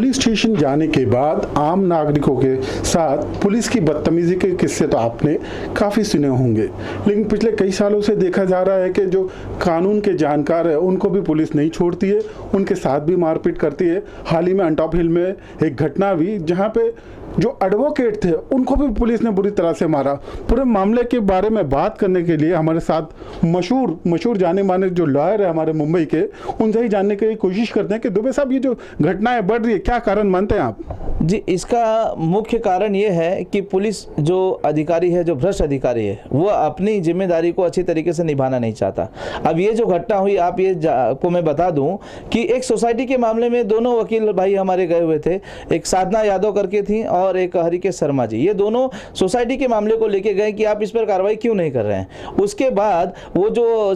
Police station जाने के बाद आम नागरिकों के साथ पुलिस की बदतमीजी के किस्से तो आपने काफ़ी सुने होंगे, लेकिन पिछले कई सालों से देखा जा रहा है कि जो कानून के जानकार है उनको भी पुलिस नहीं छोड़ती है, उनके साथ भी मारपीट करती है। हाल ही में अंटॉप हिल में एक घटना हुई जहां पे जो एडवोकेट थे उनको भी पुलिस ने बुरी तरह से मारा। पूरे मामले के बारे में बात करने के लिए हमारे साथ मशहूर जाने माने जो लॉयर है हमारे मुंबई के, उनसे ही जानने की कोशिश करते हैं कि दुबे साहब ये जो घटनाएं बढ़ रही है क्या कारण मानते हैं आप? जी, इसका मुख्य कारण ये है कि पुलिस जो अधिकारी है, जो भ्रष्ट अधिकारी है, वो अपनी जिम्मेदारी को अच्छी तरीके से निभाना नहीं चाहता। अब ये जो घटना हुई, आप ये को मैं बता दूं कि एक सोसाइटी के मामले में दोनों वकील भाई हमारे गए हुए थे, एक साधना यादव करके थी और एक हरिकेश शर्मा जी। ये दोनों सोसाइटी के मामले को लेके गए कि आप इस पर कार्रवाई क्यों नहीं कर रहे हैं। उसके बाद वो जो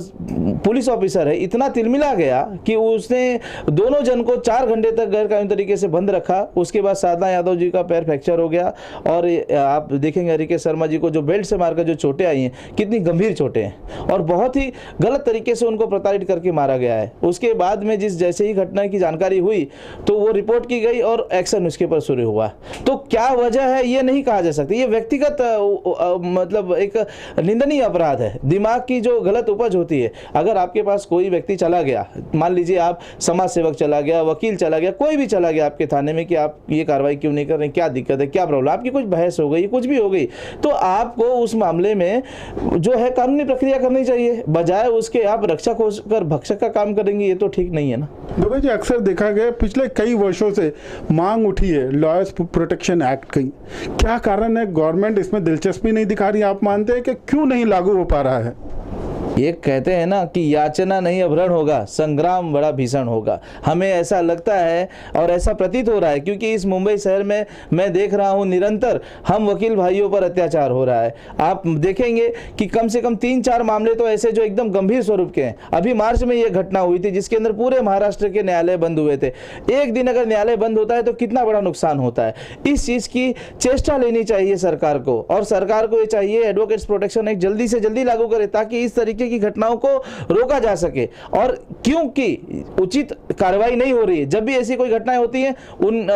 पुलिस ऑफिसर है इतना तिलमिला गया कि उसने दोनों जन को 4 घंटे तक गैर कानूनी तरीके से बंद रखा। उसके बाद साधना यादव जी का पैर फ्रैक्चर हो गया और आप देखेंगे हरिकेश शर्मा जी को जो बेल्ट से मारकर जो चोटें आई हैं, कितनी गंभीर चोटें हैं और बहुत ही गलत तरीके से उनको प्रताड़ित करके मारा गया है। उसके बाद में जैसे ही घटना की जानकारी हुई तो वो रिपोर्ट की गई और एक्शन उसके ऊपर शुरू हुआ। तो क्या वजह है ये नहीं कहा जा सकता, ये व्यक्तिगत मतलब एक निंदनीय अपराध है। दिमाग की जो गलत उपज होती है, अगर आपके पास कोई व्यक्ति चला गया, मान लीजिए आप समाज सेवक चला गया, वकील चला गया, कोई भी चला गया आपके थाने में कि आप ये कार्रवाई क्यों नहीं कर रहे, क्या दिक्कत है, क्या प्रॉब्लम, आपकी कुछ बहस हो गई, कुछ भी हो गई, तो आपको उस मामले में जो है कानूनी प्रक्रिया करनी चाहिए, बजाय उसके आप रक्षा खोजकर भक्षक का काम करेंगे। ये तो ठीक नहीं है ना। दुबे जी, अक्सर देखा गया पिछले कई वर्षों से मांग उठी है लॉयर्स प्रोटेक्शन एक्ट की। क्या कारण है गवर्नमेंट इसमें दिलचस्पी नहीं दिखा रही? आप मानते हैं कि क्यों नहीं लागू हो पा रहा है? ये कहते हैं ना कि याचना नहीं अपहरण होगा, संग्राम बड़ा भीषण होगा। हमें ऐसा लगता है और ऐसा प्रतीत हो रहा है, क्योंकि इस मुंबई शहर में मैं देख रहा हूँ निरंतर हम वकील भाइयों पर अत्याचार हो रहा है। आप देखेंगे कि कम से कम 3-4 मामले तो ऐसे जो एकदम गंभीर स्वरूप के हैं। अभी मार्च में ये घटना हुई थी जिसके अंदर पूरे महाराष्ट्र के न्यायालय बंद हुए थे। एक दिन अगर न्यायालय बंद होता है तो कितना बड़ा नुकसान होता है। इस चीज़ की चेष्टा लेनी चाहिए सरकार को, और सरकार को ये चाहिए एडवोकेट्स प्रोटेक्शन एक्ट जल्दी से जल्दी लागू करे ताकि इस तरीके की घटनाओं को रोका जा सके। और क्योंकि उचित कार्रवाई नहीं हो रही है, जब भी ऐसी कोई घटनाएं होती हैं उन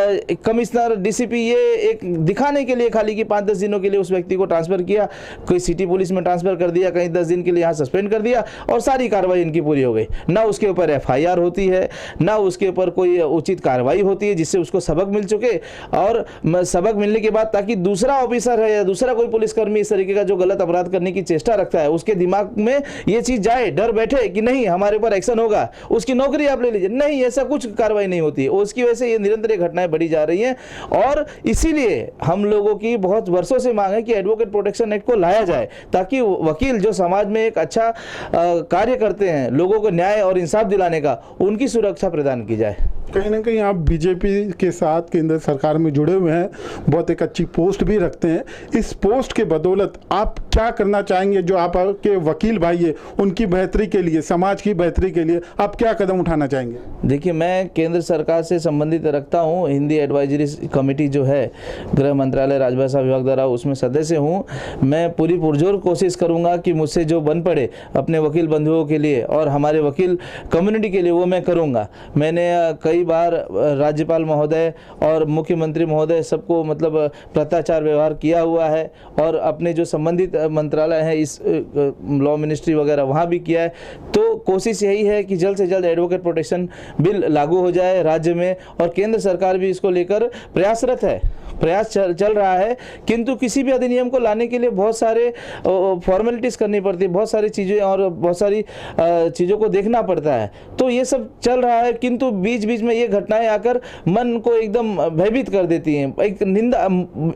कमिश्नर, डीसीपी ये एक दिखाने के लिए खाली कि 5-10 दिनों के लिए उस व्यक्ति को ट्रांसफर किया, कोई सिटी पुलिस में ट्रांसफर कर दिया, कहीं 10 दिन के लिए यहाँ सस्पेंड कर दिया और सारी कार्रवाई इनकी पूरी हो गई। ना उसके ऊपर एफआईआर होती है, ना उसके ऊपर कोई उचित कार्रवाई होती है जिससे उसको सबक मिल चुके, और सबक मिलने के बाद ताकि दूसरा ऑफिसर है या दूसरा कोई पुलिसकर्मी इस तरीके का जो गलत अपराध करने की चेष्टा रखता है उसके दिमाग में ये चीज जाए, डर बैठे कि नहीं हमारे ऊपर एक्शन होगा, उसकी नौकरी आप ले लीजिए। नहीं, ऐसा कुछ कार्रवाई नहीं होती है। उसकी वजह से ये निरंतर घटनाएं बढ़ी जा रही हैं और इसीलिए हम लोगों की बहुत वर्षों से मांग है कि एडवोकेट प्रोटेक्शन एक्ट को लाया जाए ताकि वकील जो समाज में एक अच्छा कार्य करते हैं, लोगों को न्याय और इंसाफ दिलाने का, उनकी सुरक्षा प्रदान की जाए। कहीं ना कहीं आप बीजेपी के साथ केंद्र सरकार में जुड़े हुए हैं, बहुत एक अच्छी पोस्ट भी रखते हैं। इस पोस्ट के बदौलत आप क्या करना चाहेंगे? जो आपके वकील भाई है उनकी बेहतरी के लिए, समाज की बेहतरी के लिए आप क्या कदम उठाना चाहेंगे? देखिए, मैं केंद्र सरकार से संबंधित रखता हूँ, हिंदी एडवाइजरी कमेटी जो है गृह मंत्रालय राजभाषा विभाग द्वारा, उसमें सदस्य हूँ। मैं पूरी पुरजोर कोशिश करूँगा कि मुझसे जो बन पड़े अपने वकील बंधुओं के लिए और हमारे वकील कम्युनिटी के लिए वो मैं करूँगा। मैंने कई बार राज्यपाल महोदय और मुख्यमंत्री महोदय सबको मतलब भ्रष्टाचार व्यवहार किया हुआ है और अपने जो संबंधित मंत्रालय है इस लॉ मिनिस्ट्री वगैरह वहाँ भी किया है। तो कोशिश यही है कि जल्द से जल्द एडवोकेट प्रोटेक्शन बिल लागू हो जाए राज्य में, और केंद्र सरकार भी इसको लेकर प्रयासरत है, प्रयास चल रहा है। किंतु किसी भी अधिनियम को लाने के लिए बहुत सारे फॉर्मेलिटीज करनी पड़ती है, बहुत सारी चीज़ें और बहुत सारी चीज़ों को देखना पड़ता है। तो ये सब चल रहा है, किंतु बीच बीच में ये घटनाएं आकर मन को एकदम भयभीत कर देती हैं। एक निंदा,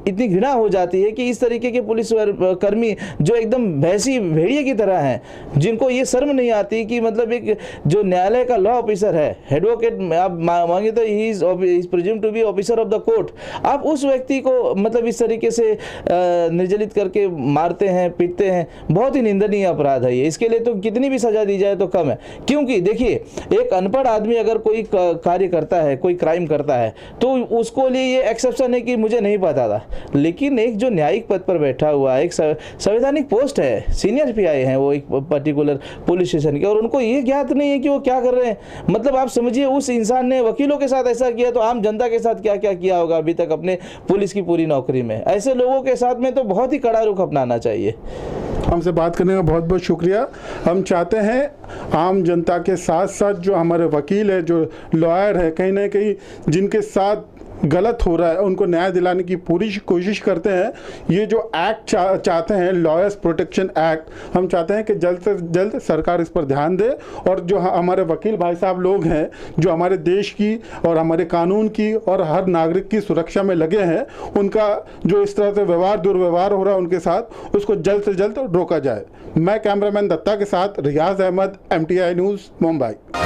इतनी घृणा हो जाती है कि इस तरीके के पुलिस कर्मी जो एकदम भैंसी भेड़िए की तरह हैं, जिनको ये शर्म नहीं आती कि मतलब एक जो न्यायालय का लॉ ऑफिसर है, एडवोकेट आप मांगे तो he is presumed to be officer of the court, आप उस व्यक्ति को मतलब इस तरीके से निर्जलित करके मारते हैं, पीटते हैं। बहुत ही निंदनीय अपराध है ये। इसके लिए तो कितनी भी सजा दी जाए तो कम है, क्योंकि देखिए एक अनपढ़ आदमी अगर कोई कार्य करता है, कोई क्राइम करता है, तो उसको लिए ये एक्सेप्शन है कि मुझे नहीं पता था। लेकिन एक जो न्यायिक पद पर बैठा हुआ है, एक संवैधानिक पोस्ट है, सीनियर पीआई है, वो एक पर्टिकुलर पुलिस स्टेशन के, और उनको ये ज्ञात नहीं है कि वो क्या कर रहे हैं। मतलब आप समझिए, उस इंसान ने वकीलों के साथ ऐसा किया तो आम जनता के साथ क्या क्या किया होगा अभी तक अपने पुलिस की पूरी नौकरी में। ऐसे लोगों के साथ में तो बहुत ही कड़ा रुख अपनाना चाहिए। हमसे बात करने का बहुत बहुत शुक्रिया। हम चाहते हैं आम जनता के साथ साथ जो हमारे वकील है, जो लॉयर है, कहीं ना कहीं जिनके साथ गलत हो रहा है उनको न्याय दिलाने की पूरी कोशिश करते हैं। ये जो एक्ट चाहते हैं, लॉयर्स प्रोटेक्शन एक्ट, हम चाहते हैं कि जल्द से जल्द सरकार इस पर ध्यान दे, और जो हमारे वकील भाई साहब लोग हैं जो हमारे देश की और हमारे कानून की और हर नागरिक की सुरक्षा में लगे हैं, उनका जो इस तरह से दुर्व्यवहार हो रहा है उनके साथ, उसको जल्द से जल्द रोका जाए। मैं कैमरामैन दत्ता के साथ रियाज अहमद, MTI न्यूज़, मुंबई।